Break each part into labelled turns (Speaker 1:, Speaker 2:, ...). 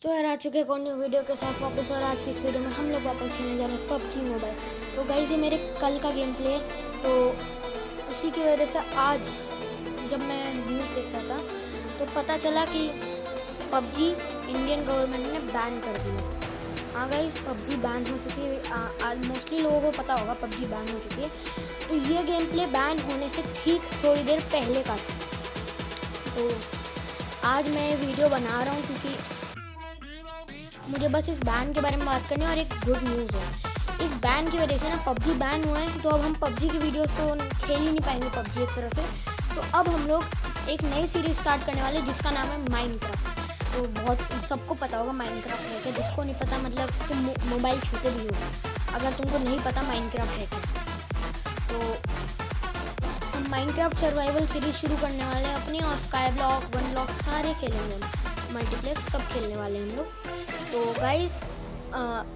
Speaker 1: तो यार आ चुके हैं न्यू वीडियो के साथ वापस। और आज की इस वीडियो में हम लोग वापस खेलने जा रहे हैं पबजी मोबाइल। तो गाइस ये मेरे कल का गेम प्ले है, तो उसी की वजह से आज जब मैं न्यूज़ देख रहा था तो पता चला कि पबजी इंडियन गवर्नमेंट ने बैन कर दिया। हाँ गाइस, पबजी बैन हो चुकी है। आज मोस्टली लोगों को पता होगा पबजी बैन हो चुकी है। तो ये गेम प्ले बैन होने से ठीक थोड़ी देर पहले का था। तो आज मैं वीडियो बना रहा हूँ क्योंकि मुझे बस इस बैन के बारे में बात करनी है। और एक गुड न्यूज़ है, इस बैन की वजह से ना पबजी बैन हुआ है, तो अब हम पबजी की वीडियोस तो खेल ही नहीं पाएंगे पबजी एक तरह से। तो अब हम लोग एक नई सीरीज़ स्टार्ट करने वाले हैं जिसका नाम है माइनक्राफ्ट। तो बहुत सबको पता होगा माइनक्राफ्ट है क्या, जिसको नहीं पता मतलब तुम मोबाइल छूते भी होगा अगर तुमको नहीं पता माइनक्राफ्ट है क्या। तो हम माइनक्राफ्ट सर्वाइवल सीरीज़ शुरू करने वाले हैं अपनी, और स्काई ब्लॉक वन ब्लॉक सारे खेलेंगे, मल्टीप्लेयर सब खेलने वाले हैं हम लोग। तो गाइस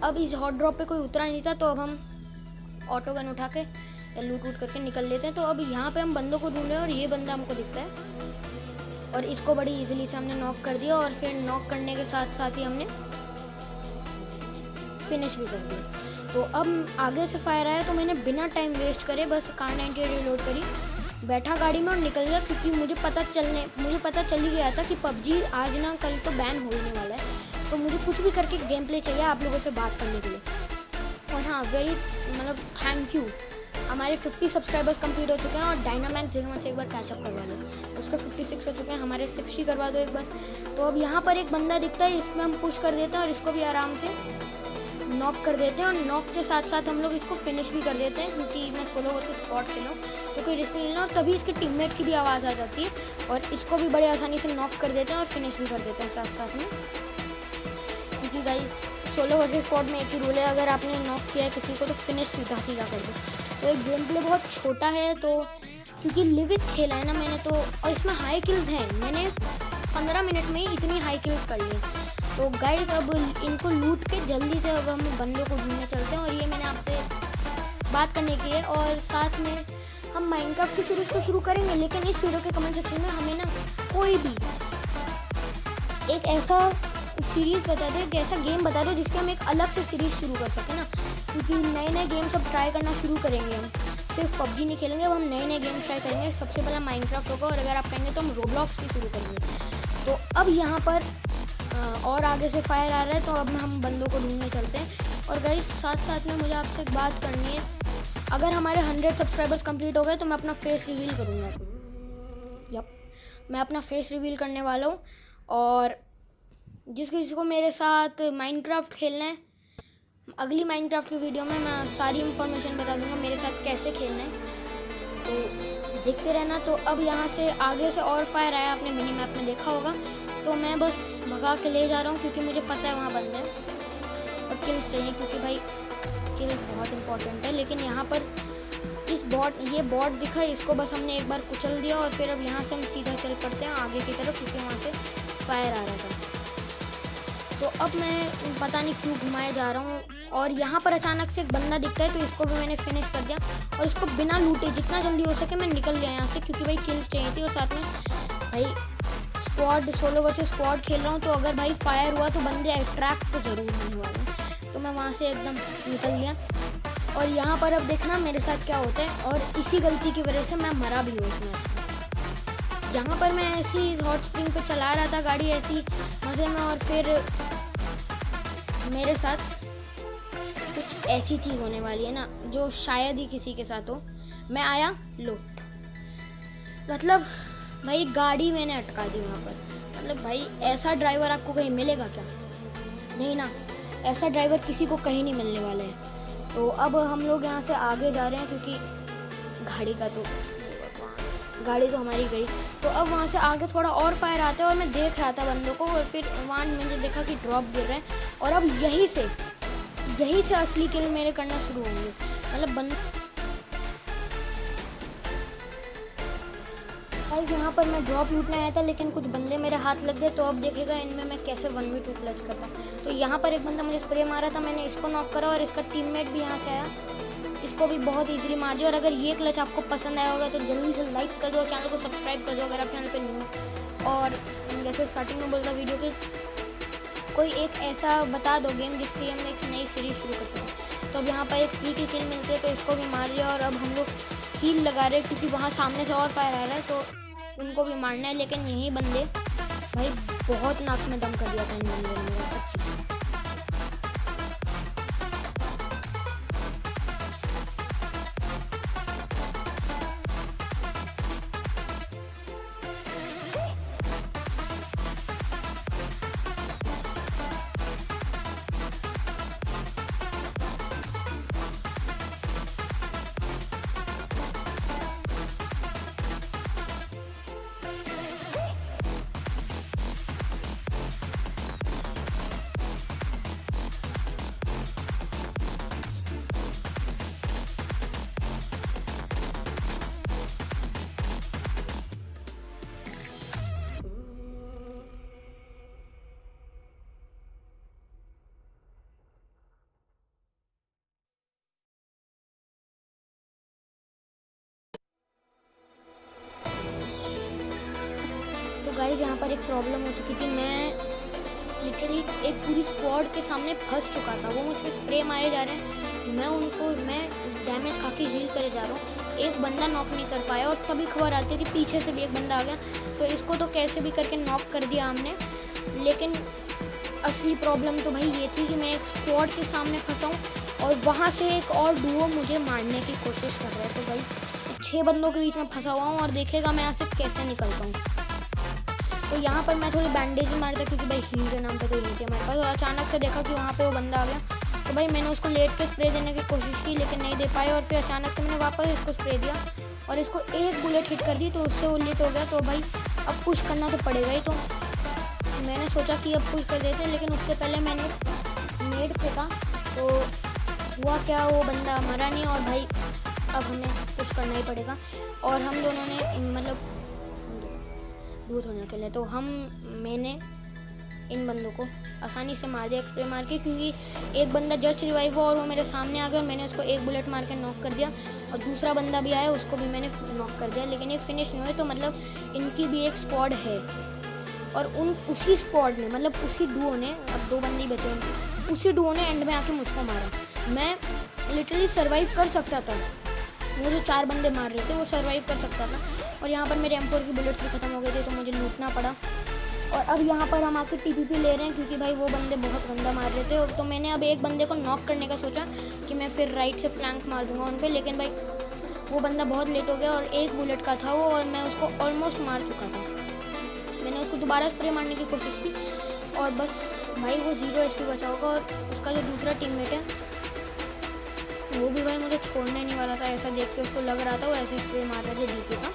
Speaker 1: अब इस हॉट ड्रॉप पे कोई उतरा नहीं था, तो अब हम ऑटो गन उठा के या लूट वूट करके निकल लेते हैं। तो अब यहाँ पे हम बंदों को ढूंढ रहे हैं और ये बंदा हमको दिखता है और इसको बड़ी इजीली से हमने नॉक कर दिया, और फिर नॉक करने के साथ साथ ही हमने फिनिश भी कर दिया। तो अब आगे से फायर आया तो मैंने बिना टाइम वेस्ट करे बस कार 98 रिलोड करी, बैठा गाड़ी में और निकल गया, क्योंकि मुझे पता चल ही गया था कि पबजी आज ना कल तो बैन होने वाला है। तो मुझे कुछ भी करके गेम प्ले चाहिए आप लोगों से बात करने के लिए। और हाँ, थैंक यू, हमारे 50 सब्सक्राइबर्स कंप्लीट हो चुके हैं और डायनामैक्स जगह से एक बार कैचअप करवा दो। उसके 56 हो चुके हैं, हमारे 60 करवा दो एक बार। तो अब यहाँ पर एक बंदा दिखता है, इसमें हम पुश कर देते हैं और इसको भी आराम से नॉक कर देते हैं। और नॉक के साथ साथ हम लोग इसको फिनिश भी कर देते हैं, क्योंकि मैं सोलो वर्सेस स्क्वाड खेलूँ तो कोई रिस्क नहीं लेना। और तभी इसके टीममेट की भी आवाज़ आ जाती है और इसको भी बड़े आसानी से नॉक कर देते हैं और फिनिश भी कर देते हैं साथ साथ में। क्योंकि गाइस सोलो वर्सेस स्क्वाड में एक ही रूल है, अगर आपने नॉक किया है किसी को तो फिनिश सीधा सीधा कर दो। तो एक गेम प्ले बहुत छोटा है, तो क्योंकि लिविक खेला है ना मैंने, तो और इसमें हाई किल्स हैं, मैंने 15 मिनट में ही इतनी हाई किल्स कर ली। तो गाइस अब इनको लूट के जल्दी से अब हम बंदों को ढूंढने चलते हैं। और ये मैंने आपसे बात करने की है, और साथ में हम माइनक्राफ्ट की सीरीज़ तो शुरू करेंगे, लेकिन इस वीडियो के कमेंट सेक्शन में हमें ना कोई भी एक ऐसा सीरीज़ बता दो, एक ऐसा गेम बता दो जिसके हम एक अलग से सीरीज़ शुरू कर सकें ना, क्योंकि नए नए गेम्स अब ट्राई करना शुरू करेंगे। हम सिर्फ पबजी नहीं खेलेंगे, अब हम नए नए गेम्स ट्राई करेंगे। सबसे पहला माइनक्राफ्ट होगा, और अगर आप कहेंगे तो हम रोब्लॉक्स भी शुरू करेंगे। तो अब यहाँ पर और आगे से फायर आ रहा है, तो अब हम बंदों को ढूंढने चलते हैं। और गाइस साथ साथ में मुझे आपसे एक बात करनी है, अगर हमारे 100 सब्सक्राइबर्स कंप्लीट हो गए तो मैं अपना फेस रिवील करूँगा। मैं अपना फेस रिवील करने वाला हूँ, और जिस किसी को मेरे साथ माइनक्राफ्ट खेलना है, अगली माइनक्राफ्ट की वीडियो में मैं सारी इन्फॉर्मेशन बता दूंगा मेरे साथ कैसे खेलना है, तो देखते रहना। तो अब यहाँ से आगे से और फायर आया, आपने मिनी मैप में देखा होगा, तो मैं बस भगा के ले जा रहा हूँ क्योंकि मुझे पता है वहाँ बंदे हैं और किल्स चाहिए, क्योंकि भाई किल्स बहुत इंपॉर्टेंट है। लेकिन यहाँ पर ये बॉट दिखा, इसको बस हमने एक बार कुचल दिया, और फिर अब यहाँ से हम सीधा चल पड़ते हैं आगे की तरफ, क्योंकि वहाँ से फायर आ रहा था। तो अब मैं पता नहीं क्यों घुमाए जा रहा हूँ, और यहाँ पर अचानक से एक बंदा दिखता है, तो इसको भी मैंने फिनिश कर दिया, और इसको बिना लूटे जितना जल्दी हो सके मैं निकल गया यहाँ से, क्योंकि भाई किल्स चाहिए थी। और साथ में भाई स्क्वाड सोलो वर्सेस स्क्वाड खेल रहा हूँ, तो अगर भाई फायर हुआ तो बंदे अट्रैक्ट तो ज़रूर नहीं हुआ है, तो मैं वहाँ से एकदम निकल गया। और यहाँ पर अब देखना मेरे साथ क्या होता है, और इसी गलती की वजह से मैं मरा भी हूँ इसमें। यहाँ पर मैं ऐसी हॉट स्प्रिंग पे चला रहा था गाड़ी ऐसी मज़े में, और फिर मेरे साथ कुछ ऐसी चीज़ होने वाली है ना जो शायद ही किसी के साथ हो। मैं आया, लो मतलब भाई गाड़ी मैंने अटका दी वहाँ पर। मतलब भाई ऐसा ड्राइवर आपको कहीं मिलेगा क्या? नहीं ना, ऐसा ड्राइवर किसी को कहीं नहीं मिलने वाला है। तो अब हम लोग यहाँ से आगे जा रहे हैं, क्योंकि गाड़ी तो हमारी गई। तो अब वहाँ से आगे थोड़ा और फायर आता है, और मैं देख रहा था बंदों को, और फिर वहाँ मैंने देखा कि ड्रॉप गिर रहे हैं, और अब यहीं से असली किल मेरे करना शुरू होंगे। मतलब यहाँ पर मैं ड्रॉप लूटने आया था, लेकिन कुछ बंदे मेरे हाथ लग गए, तो अब देखेगा इनमें मैं कैसे 1v2 क्लच करता हूँ। तो यहाँ पर एक बंदा मुझे स्प्रे मारा था, मैंने इसको नॉक करा, और इसका टीममेट भी यहाँ से आया, इसको भी बहुत इजीली मार दिया। और अगर ये क्लच आपको पसंद आया होगा तो जल्दी से लाइक कर दो, चैनल को सब्सक्राइब कर दो अगर आप चैनल पे न्यू हो। और जैसे स्टार्टिंग में बोलता वीडियो के कोई एक ऐसा बता दो गेम जिसकी हम एक नई सीरीज शुरू कर सकें। तो अब यहाँ पर एक फ्री की किल मिलती है तो इसको भी मार लिया, और अब हम लोग हील लगा रहे हैं क्योंकि वहाँ सामने से और फायर आ रहा है तो उनको भी मारना है। लेकिन यही बंदे भाई बहुत नाक में दम कर दिया था इन बंदे ने। तो गाइस यहाँ पर एक प्रॉब्लम हो चुकी थी, मैं लिटरली एक पूरी स्क्वाड के सामने फंस चुका था। वो मुझ पर स्प्रे मारे जा रहे हैं, मैं डैमेज खा के हील करे जा रहा हूँ, एक बंदा नॉक नहीं कर पाया। और तभी खबर आती है कि पीछे से भी एक बंदा आ गया, तो इसको तो कैसे भी करके नॉक कर दिया हमने। लेकिन असली प्रॉब्लम तो भाई ये थी कि मैं एक स्क्वाड के सामने फंसा हूँ और वहाँ से एक और डुओ मुझे मारने की कोशिश कर रहा है। तो भाई 6 बंदों के बीच में फंसा हुआ हूँ और देखेगा मैं यहाँ से कैसे निकलता हूँ। तो यहाँ पर मैं थोड़ी बैंडेज मार था क्योंकि भाई हील के नाम पे तो नहीं थी हमारे पास। और अचानक से देखा कि वहाँ पे वो बंदा आ गया, तो भाई मैंने उसको लेट के स्प्रे देने की कोशिश की लेकिन नहीं दे पाए। और फिर अचानक से मैंने वापस इसको स्प्रे दिया और इसको एक बुलेट हिट कर दी, तो उससे वो लेट हो गया। तो भाई अब पुश करना तो पड़ेगा ही, तो मैंने सोचा कि अब पुश कर देते हैं। लेकिन उससे पहले मैंने नेड फेंका, तो हुआ क्या, वो बंदा मरा नहीं और भाई अब हमें पुश करना ही पड़ेगा। और हम दोनों ने मतलब दूर होने के लिए तो मैंने इन बंदों को आसानी से मार दिया स्प्रे मार के, क्योंकि एक बंदा जस्ट रिवाइव हुआ और वो मेरे सामने आ गया और मैंने उसको एक बुलेट मार के नॉक कर दिया। और दूसरा बंदा भी आया, उसको भी मैंने नॉक कर दिया। लेकिन ये फिनिश नहीं हुए, तो मतलब इनकी भी एक स्क्वाड है। और उसी स्क्वाड ने मतलब उसी डुओ ने, अब 2 बंदे ही बचे हैं, उसी डुओ ने एंड में आके मुझको मारा। मैं लिटरली सर्वाइव कर सकता था, वो जो 4 बंदे मार रहे थे वो सर्वाइव कर सकता था। और यहाँ पर मेरे M4 की बुलेट्स भी खत्म हो गए थे, तो मुझे लूटना पड़ा। और अब यहाँ पर हम आके TPP ले रहे हैं क्योंकि भाई वो बंदे बहुत गंदा मार रहे थे। तो मैंने अब एक बंदे को नॉक करने का सोचा कि मैं फिर राइट से फ्लैंक मार दूंगा उन पर। लेकिन भाई वो बंदा बहुत लेट हो गया और एक बुलेट का था वो, और मैं उसको ऑलमोस्ट मार चुका था। मैंने उसको दोबारा स्प्रे मारने की कोशिश की और बस भाई वो 0 HP बचा होगा। और उसका जो दूसरा टीममेट है वो भी भाई मुझे छोड़ने नहीं वाला था, ऐसा देख के उसको लग रहा था। वो ऐसे स्प्रे मार रहा था DP का।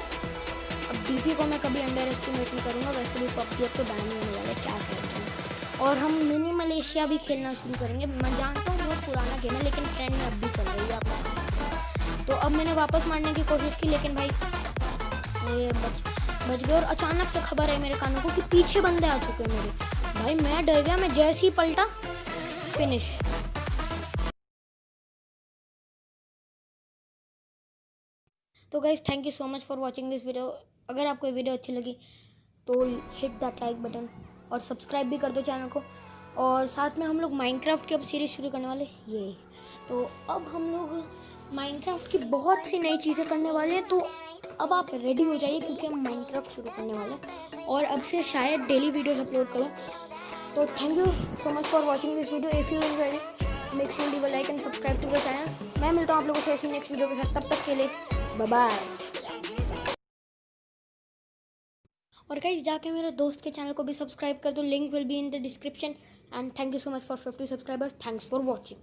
Speaker 1: अब DP को मैं कभी अंडर एस्टिमेट नहीं करूँगा, वैसे भी PUBG अब तो बैन होने वाला है, क्या करेंगे। और हम मिनी मलेशिया भी खेलना शुरू करेंगे। मैं जानता हूँ बहुत पुराना गेम है लेकिन ट्रेंड में अब भी चल रही है आप। तो अब मैंने वापस मारने की कोशिश की लेकिन भाई ये बच गए। और अचानक से खबर आई मेरे कानों को कि पीछे बंदे आ चुके हैं मेरे। भाई मैं डर गया, मैं जैसे ही पलटा फिनिश। तो guys thank you so much for watching this video. अगर आपको ये वीडियो अच्छी लगी तो हिट दैट लाइक बटन और सब्सक्राइब भी कर दो चैनल को। और साथ में हम लोग माइनक्राफ्ट की अब सीरीज़ शुरू करने वाले ये। तो अब हम लोग माइनक्राफ्ट की बहुत सी नई चीज़ें करने वाले हैं, तो अब आप रेडी हो जाइए क्योंकि हम माइनक्राफ्ट शुरू करने वाले हैं और अब से शायद डेली वीडियोस अपलोड करूँ। तो thank you so much for watching this video. If you enjoy it make sure leave a like and subscribe to the channel. मैं मिलता हूँ आप लोगों से ऐसी नेक्स्ट वीडियो के साथ, तब तक के लिए बाय बाय। और गाइस जाके मेरे दोस्त के चैनल को भी सब्सक्राइब कर दो, link will be in the description. And thank you so much for 50 subscribers. Thanks for watching.